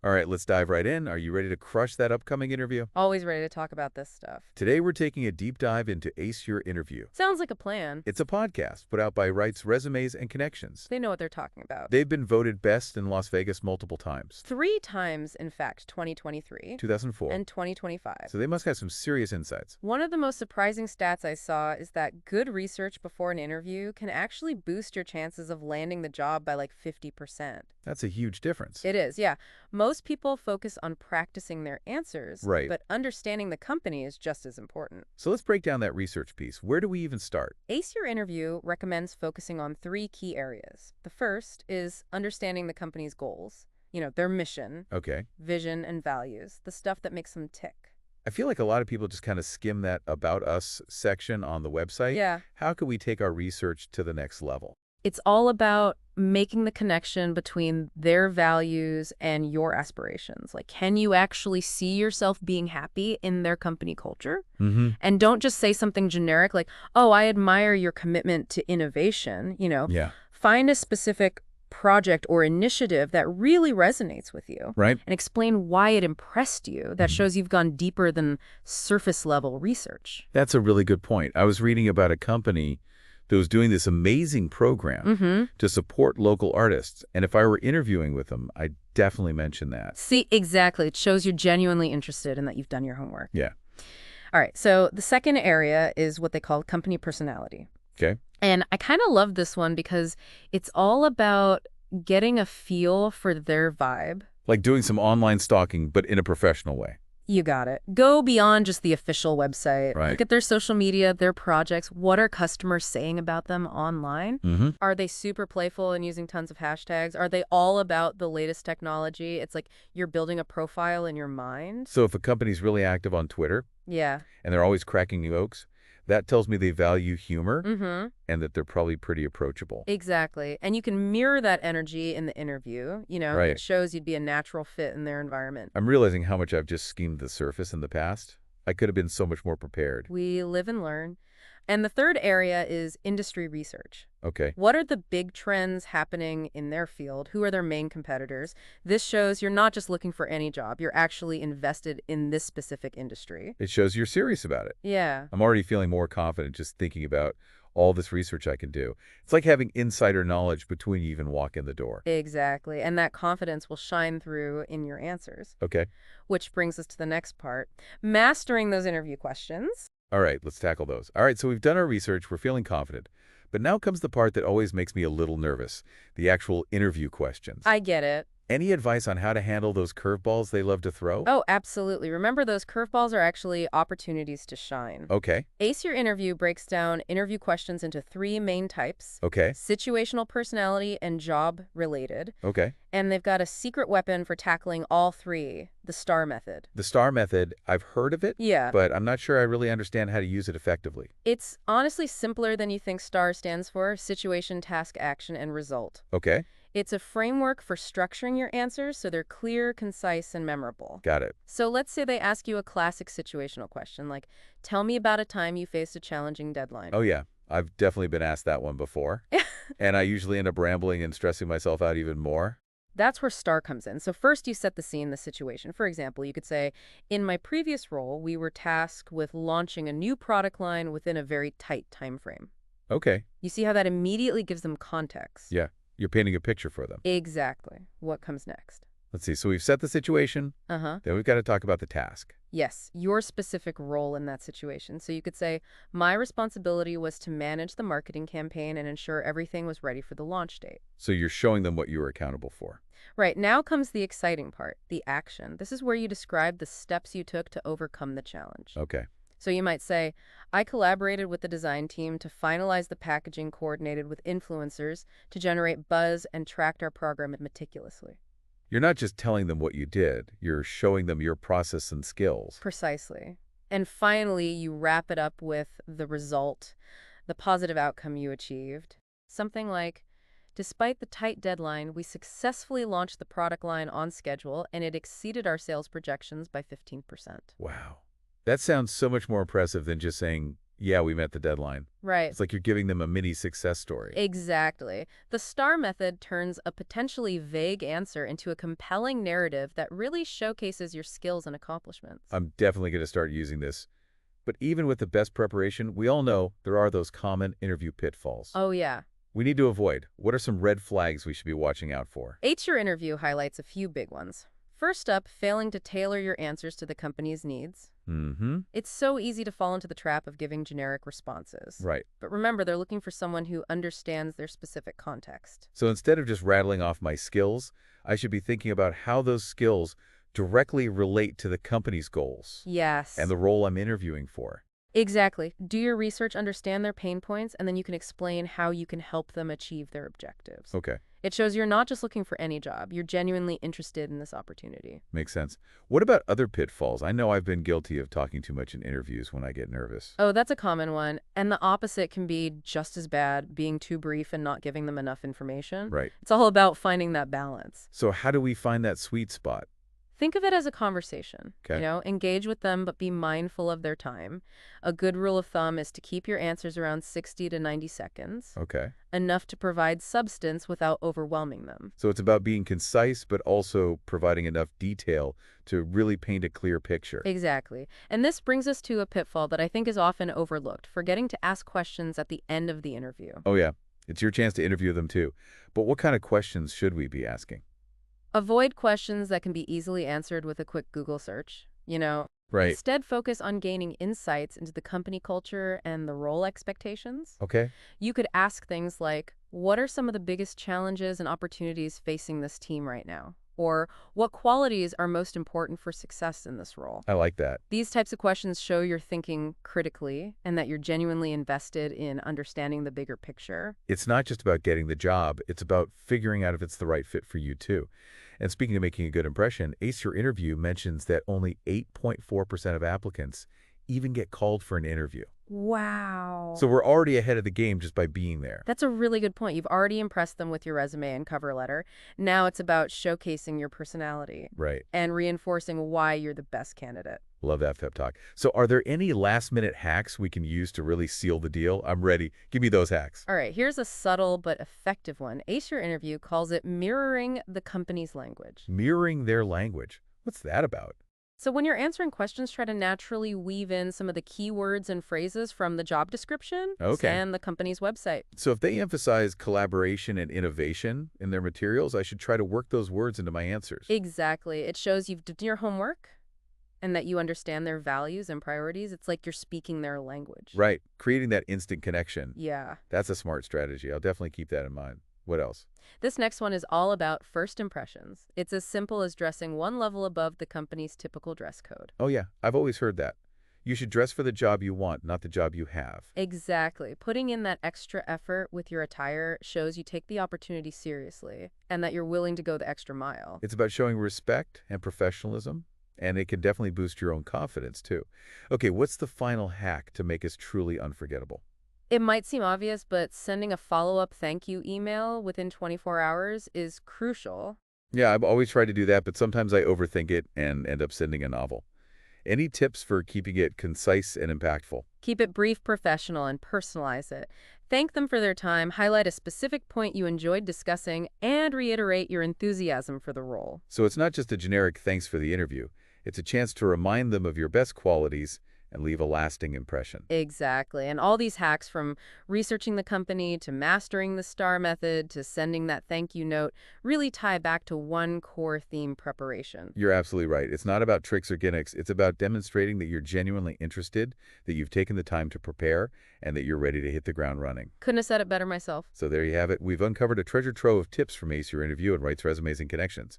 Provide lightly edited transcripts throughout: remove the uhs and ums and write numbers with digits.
All right, let's dive right in. Are you ready to crush that upcoming interview? Always ready to talk about this stuff. Today, we're taking a deep dive into Ace Your Interview. Sounds like a plan. It's a podcast put out by w.r.a.c Resumes and Connections. They know what they're talking about. They've been voted best in Las Vegas multiple times. 3 times, in fact, 2023 2004. and 2025. So they must have some serious insights. One of the most surprising stats I saw is that good research before an interview can actually boost your chances of landing the job by like 50%. That's a huge difference. It is, yeah. Most people focus on practicing their answers, Right. but understanding the company is just as important. So let's break down that research piece. Where do we even start? Ace Your Interview recommends focusing on 3 key areas. The first is understanding the company's goals, their mission, Okay. vision, and values, the stuff that makes them tick. I feel like a lot of people just kind of skim that About Us section on the website. Yeah. How can we take our research to the next level? It's all about making the connection between their values and your aspirations. Like, can you actually see yourself being happy in their company culture? Mm-hmm. And don't just say something generic like, oh, I admire your commitment to innovation. Yeah. Find a specific project or initiative that really resonates with you. Right. And explain why it impressed you. That shows you've gone deeper than surface level research. That's a really good point. I was reading about a company that was doing this amazing program to support local artists. And if I were interviewing with them, I'd definitely mention that. See, exactly. It shows you're genuinely interested and that you've done your homework. Yeah. All right. So the second area is what they call company personality. Okay. And I kind of love this one because it's all about getting a feel for their vibe. Like doing some online stalking, but in a professional way. You got it. Go beyond just the official website. Right. Look at their social media, their projects. What are customers saying about them online? Mm-hmm. Are they super playful and using tons of hashtags? Are they all about the latest technology? It's like you're building a profile in your mind. So if a company's really active on Twitter Yeah. and they're always cracking jokes, that tells me they value humor Mm-hmm. and that they're probably pretty approachable. Exactly. And you can mirror that energy in the interview. Right. It shows you'd be a natural fit in their environment. I'm realizing how much I've just schemed the surface in the past. I could have been so much more prepared. We live and learn. And the third area is industry research. Okay. What are the big trends happening in their field? Who are their main competitors? This shows you're not just looking for any job. You're actually invested in this specific industry. It shows you're serious about it. Yeah. I'm already feeling more confident just thinking about all this research I can do. It's like having insider knowledge before you even walk in the door. Exactly. And that confidence will shine through in your answers. Okay. Which brings us to the next part. Mastering those interview questions. All right, let's tackle those. All right, so we've done our research. We're feeling confident. But now comes the part that always makes me a little nervous, the actual interview questions. I get it. Any advice on how to handle those curveballs they love to throw? Oh, absolutely. Remember, those curveballs are actually opportunities to shine. Okay. Ace Your Interview breaks down interview questions into 3 main types. Okay. Situational, personality, and job-related. Okay. And they've got a secret weapon for tackling all 3, the STAR method. The STAR method, I've heard of it, Yeah. but I'm not sure I really understand how to use it effectively. It's honestly simpler than you think STAR stands for: situation, task, action, and result. Okay. It's a framework for structuring your answers so they're clear, concise, and memorable. Got it. So let's say they ask you a classic situational question like, tell me about a time you faced a challenging deadline. Oh, yeah. I've definitely been asked that one before. And I usually end up rambling and stressing myself out even more. That's where STAR comes in. So first you set the scene, the situation. For example, you could say, in my previous role, we were tasked with launching a new product line within a very tight time frame. Okay. You see how that immediately gives them context? Yeah. You're painting a picture for them. Exactly. What comes next? Let's see. So we've set the situation. Uh-huh. Then we've got to talk about the task. Yes, your specific role in that situation. So you could say, my responsibility was to manage the marketing campaign and ensure everything was ready for the launch date. So you're showing them what you were accountable for. Right, now comes the exciting part, the action. This is where you describe the steps you took to overcome the challenge. Okay. So you might say, I collaborated with the design team to finalize the packaging, coordinated with influencers to generate buzz, and tracked our program meticulously. You're not just telling them what you did. You're showing them your process and skills. Precisely. And finally, you wrap it up with the result, the positive outcome you achieved. Something like, despite the tight deadline, we successfully launched the product line on schedule, and it exceeded our sales projections by 15%. Wow. That sounds so much more impressive than just saying, Yeah, we met the deadline. Right. It's like you're giving them a mini success story. Exactly. The STAR method turns a potentially vague answer into a compelling narrative that really showcases your skills and accomplishments. I'm definitely going to start using this. But even with the best preparation, we all know there are those common interview pitfalls Oh, yeah. we need to avoid. What are some red flags we should be watching out for? Your interview highlights a few big ones. First up, failing to tailor your answers to the company's needs. Mm-hmm. It's so easy to fall into the trap of giving generic responses. Right. But remember, they're looking for someone who understands their specific context. So instead of just rattling off my skills, I should be thinking about how those skills directly relate to the company's goals and Yes. the role I'm interviewing for. Exactly. Do your research, understand their pain points, and then you can explain how you can help them achieve their objectives. Okay, It shows you're not just looking for any job, you're genuinely interested in this opportunity. makes sense. What about other pitfalls? I know I've been guilty of talking too much in interviews when I get nervous. Oh, that's a common one. And the opposite can be just as bad, being too brief and not giving them enough information. Right. It's all about finding that balance. So how do we find that sweet spot? Think of it as a conversation. Okay. Engage with them, but be mindful of their time. A good rule of thumb is to keep your answers around 60 to 90 seconds, Okay. enough to provide substance without overwhelming them. So it's about being concise, but also providing enough detail to really paint a clear picture. Exactly. And this brings us to a pitfall that I think is often overlooked, forgetting to ask questions at the end of the interview. Oh, yeah. It's your chance to interview them, too. But what kind of questions should we be asking? Avoid questions that can be easily answered with a quick Google search. Right. Instead, focus on gaining insights into the company culture and the role expectations. Okay. You could ask things like, what are some of the biggest challenges and opportunities facing this team right now? Or what qualities are most important for success in this role? I like that. These types of questions show you're thinking critically and that you're genuinely invested in understanding the bigger picture. It's not just about getting the job. It's about figuring out if it's the right fit for you, too. And speaking of making a good impression, Ace Your Interview mentions that only 8.4% of applicants even get called for an interview. Wow. So we're already ahead of the game just by being there. That's a really good point. You've already impressed them with your resume and cover letter. Now it's about showcasing your personality Right. and reinforcing why you're the best candidate. Love that pep talk. So are there any last-minute hacks we can use to really seal the deal? I'm ready. Give me those hacks. All right, here's a subtle but effective one. Ace Your Interview calls it mirroring the company's language. Mirroring their language. What's that about? So when you're answering questions, try to naturally weave in some of the keywords and phrases from the job description Okay. and the company's website. So if they emphasize collaboration and innovation in their materials, I should try to work those words into my answers. Exactly. It shows you've done your homework and that you understand their values and priorities. It's like you're speaking their language. Right. Creating that instant connection. Yeah. That's a smart strategy. I'll definitely keep that in mind. What else? This next one is all about first impressions. It's as simple as dressing one level above the company's typical dress code. Oh, yeah. I've always heard that. You should dress for the job you want, not the job you have. Exactly. Putting in that extra effort with your attire shows you take the opportunity seriously and that you're willing to go the extra mile. It's about showing respect and professionalism, and it can definitely boost your own confidence, too. Okay, what's the final hack to make us truly unforgettable? It might seem obvious, but sending a follow-up thank you email within 24 hours is crucial. Yeah, I've always tried to do that, but sometimes I overthink it and end up sending a novel. Any tips for keeping it concise and impactful? Keep it brief, professional, and personalize it. Thank them for their time, highlight a specific point you enjoyed discussing, and reiterate your enthusiasm for the role. So it's not just a generic thanks for the interview. It's a chance to remind them of your best qualities and leave a lasting impression. Exactly. And all these hacks, from researching the company to mastering the STAR method to sending that thank you note, really tie back to one core theme: preparation. You're absolutely right. It's not about tricks or gimmicks. It's about demonstrating that you're genuinely interested, that you've taken the time to prepare, and that you're ready to hit the ground running. Couldn't have said it better myself. So there you have it. We've uncovered a treasure trove of tips from Ace Your Interview and Writes Resumes and Connections.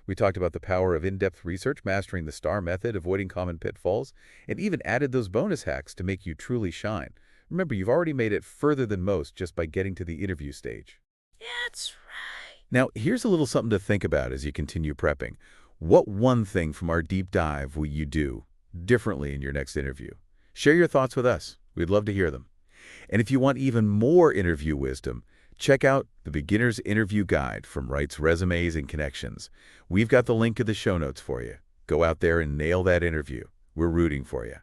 We talked about the power of in-depth research, mastering the STAR method, avoiding common pitfalls, and even added those bonus hacks to make you truly shine. Remember, you've already made it further than most just by getting to the interview stage. That's right. Now, here's a little something to think about as you continue prepping. What one thing from our deep dive will you do differently in your next interview? Share your thoughts with us. We'd love to hear them. And if you want even more interview wisdom, check out the Beginner's Interview Guide from Writes Resumes and Connections. We've got the link in the show notes for you. Go out there and nail that interview. We're rooting for you.